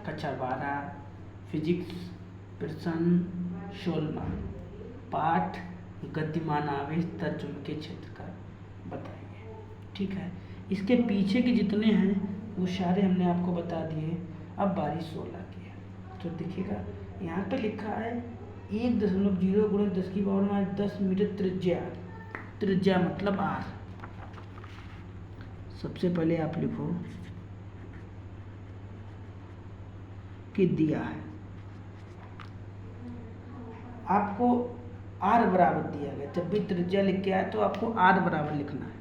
कक्षा 12 फिजिक्स प्रश्न 16 पाठ गतिमान आवेश तथा चुंबकीय क्षेत्र का बताइए। ठीक है, इसके पीछे के जितने हैं वो सारे हमने आपको बता दिए। अब बारी 16 की है, तो देखिएगा यहाँ पे लिखा है 1.0 गुणा 10⁻10 मीटर त्रिज्या मतलब आर। सबसे पहले आप लिखो कि दिया है आपको आर बराबर दिया गया। जब भी त्रिज्या लिख के आए तो आपको आर बराबर लिखना है।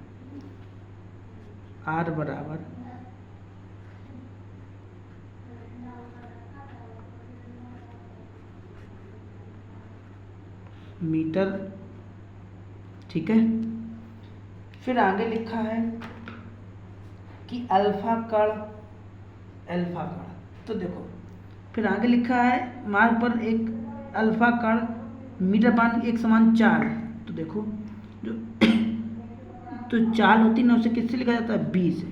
आर बराबर मीटर। ठीक है, फिर आगे लिखा है कि अल्फा कण तो देखो फिर आगे लिखा है मार्ग पर एक अल्फा कण मीटर पान 1/4। तो देखो जो तो चाल होती है ना उसे किससे लिखा जाता है? बी से।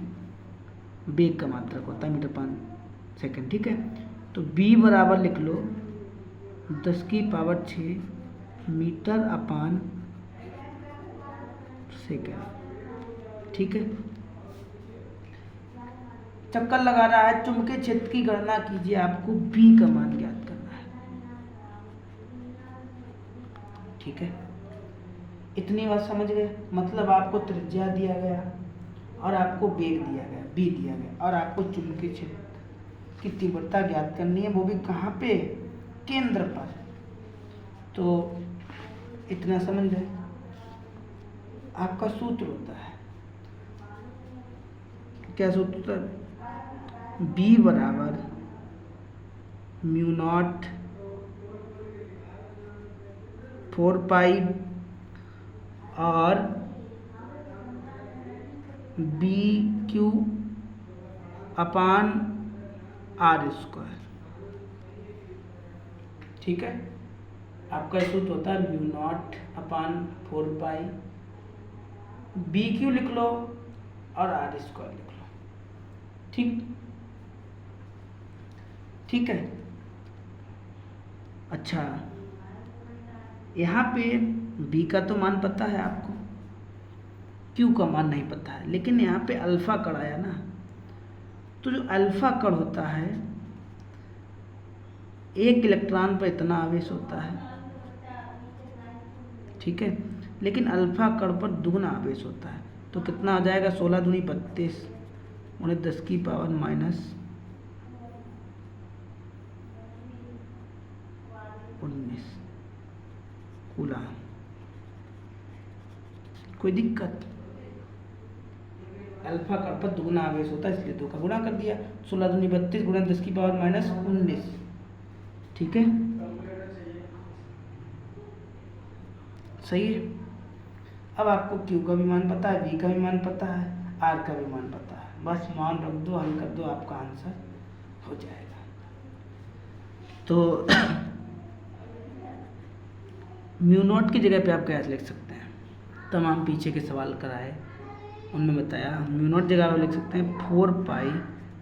बेग का मात्रक होता है मीटर पान सेकंड। ठीक है, तो बी बराबर लिख लो 10⁻6 मीटर अपान सेकंड। ठीक है, चक्कर लगा रहा है चुंबकीय क्षेत्र की गणना कीजिए। आपको बी का मान ज्ञात करना है। ठीक है, इतनी बात समझ गए? मतलब आपको त्रिज्या दिया गया और आपको बेग दिया गया, बी दिया गया, और आपको चुंबकीय क्षेत्र की तीव्रता ज्ञात करनी है, वो भी कहाँ पे? केंद्र पर। तो इतना समझ गए? आपका सूत्र होता है, क्या सूत्र होता है? बी बराबर μ0 4π और बी क्यू अपान r²। ठीक है, आपका सूत्र होता है μ0 अपान 4π, बी क्यू लिख लो और r² लिख लो। ठीक है। अच्छा, यहाँ पे b का तो मान पता है आपको, q का मान नहीं पता है, लेकिन यहाँ पे अल्फा कण आया ना, तो जो अल्फा कण होता है एक इलेक्ट्रॉन पर इतना आवेश होता है। ठीक है, लेकिन अल्फा कण पर दुगना आवेश होता है। तो कितना आ जाएगा? 16 दूनी 32 उन्हें 10⁻−19 कूलम। कोई दिक्कत? अल्फा कण पर दुगना आवेश होता है, इसलिए 2 का गुणा कर दिया। 16 दूनी 32 गुणा 10⁻−19। ठीक है, सही है। अब आपको Q का भी मान पता है, V का भी मान पता है, R का भी मान पता है। बस मान रख दो, हल कर दो, आपका आंसर हो जाएगा। तो μ0 की जगह पे आप क्या लिख सकते हैं? तमाम पीछे के सवाल कराए उनमें बताया, μ0 जगह आप लिख सकते हैं 4π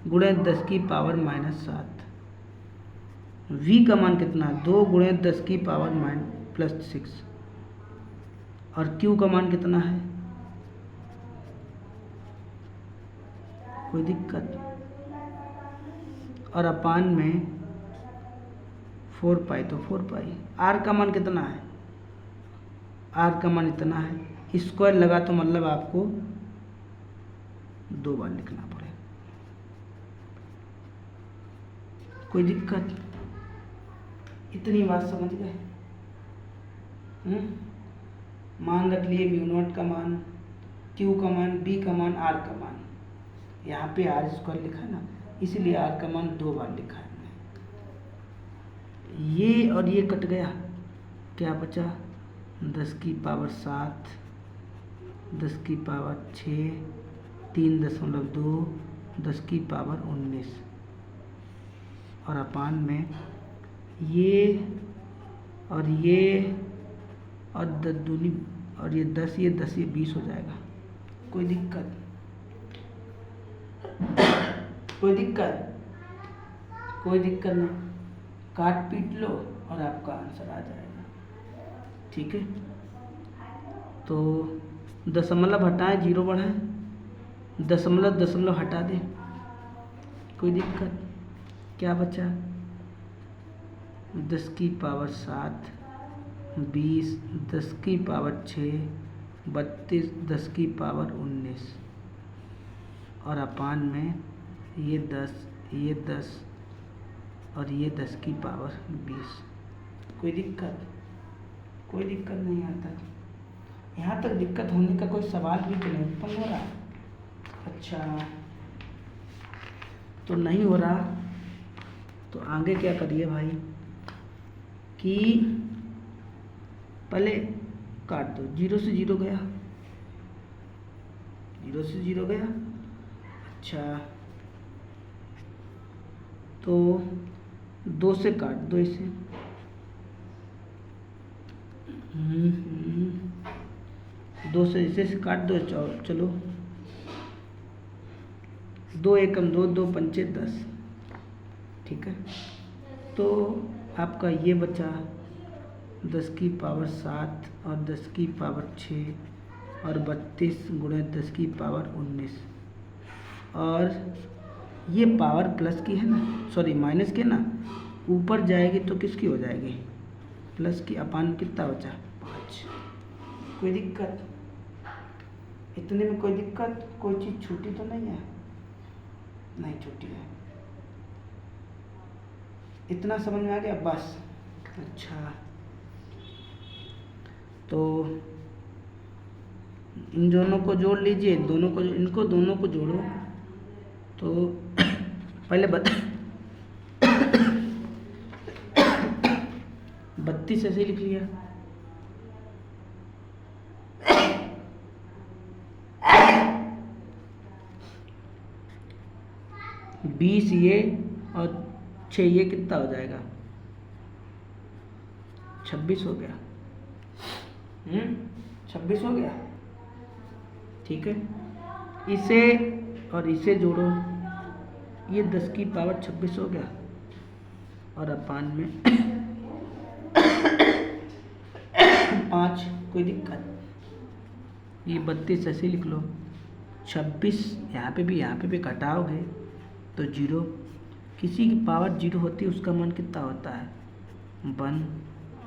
गुणे 10⁻⁻7। V का मान कितना है? 2 गुणे 10⁻⁻6। और Q का मान कितना है? कोई दिक्कत? और अपान में 4π, तो 4π। R का मान कितना है? R का मान इतना है। स्क्वायर लगा तो मतलब आपको 2 बार लिखना पड़ेगा। कोई दिक्कत? इतनी बात समझ गए? मान रख लिए μ0 का मान, Q का मान, B का मान, R का मान। यहाँ पे r² लिखा है ना, इसीलिए R का मान 2 बार लिखा है। ये और ये कट गया, क्या बचा? 10⁻7, 10⁻6, 3.2, 10⁻19 और अपान में ये और 10 दूनी और ये 10, ये 10, ये 20 हो जाएगा। कोई दिक्कत? कोई दिक्कत? कोई दिक्कत नहीं, काट पीट लो और आपका आंसर आ जाएगा। ठीक है, तो दशमलव हटाएं, जीरो बढ़ाएं, दशमलव दशमलव हटा दें, कोई दिक्कत, क्या बचा, 10 की पावर 7, 20, 10 की पावर 6, 32, 10 की पावर 19 और अपान में ये 10, ये 10 और ये 10 की पावर 20। कोई दिक्कत, कोई दिक्कत नहीं आता। यहाँ तक दिक्कत होने का कोई सवाल भी तो नहीं उत्पन्न हो रहा। अच्छा, तो नहीं हो रहा तो आगे क्या करिए भाई कि पहले काट दो, 0 से 0 गया, 0 से 0 गया। अच्छा, तो 2 से काट दो इसे, 2 से इसे काट दो, चलो 2 एकम 2, 2 पंचे 10। ठीक है, तो आपका ये बचा 10 की पावर 7 और 10 की पावर 6 और 32 गुणे 10 की पावर 19 और ये पावर प्लस की है ना, सॉरी माइनस की है ना, ऊपर जाएगी तो किसकी हो जाएगी, प्लस की। अपान कितना बचा, 5। कोई दिक्कत, इतने में कोई दिक्कत, कोई चीज़ छूटी तो नहीं है, नहीं छूटी है, इतना समझ में आ गया बस। अच्छा, तो इन दोनों को जोड़ लीजिए, दोनों को, इनको दोनों को जोड़ो तो पहले 32 ऐसे ही लिख लिया, बीस ये और 6 ये कितना हो जाएगा, 26 हो गया। 26 हो गया। ठीक है, इसे और इसे जोड़ो, ये 10 की पावर 26 हो गया और अपान में 5। कोई दिक्कत, ये 32 ऐसे लिख लो, 26 यहाँ पे भी घटाओगे तो 0, किसी की पावर 0 होती है उसका मान कितना होता है, 1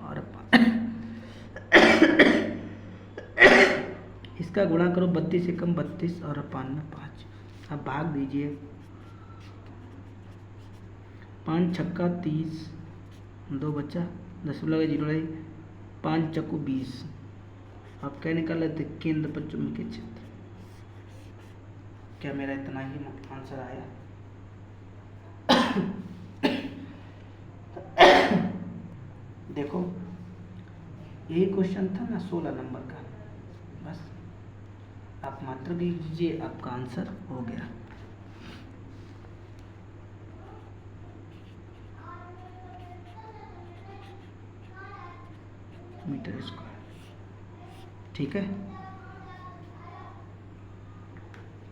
और इसका गुणा करो, 32 एकम 32 और अपान में 5। अब भाग दीजिए, 5 छक्का 30, 2 बच्चा, 0.0, 5 चक्कू 20। अब क्या निकाला थे, केंद्र पर चुंबकीय क्षेत्र। क्या मेरा इतना ही आंसर आया? देखो यही क्वेश्चन था ना 16 नंबर का, बस आप मात्र लिख दीजिए, आपका आंसर हो गया। Meter square. ठीक है,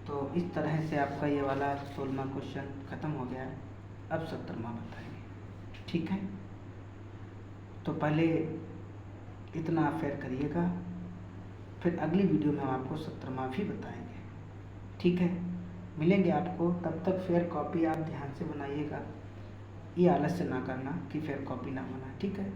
तो इस तरह से आपका ये वाला 16वां क्वेश्चन खत्म हो गया है। अब 17वां बताएंगे। ठीक है, तो पहले इतना फेयर करिएगा, फिर अगली वीडियो में हम आपको 17वां भी बताएंगे। ठीक है, मिलेंगे आपको, तब तक फेयर कॉपी आप ध्यान से बनाइएगा, ये आलस्य ना करना कि फेयर कॉपी ना बना। ठीक है।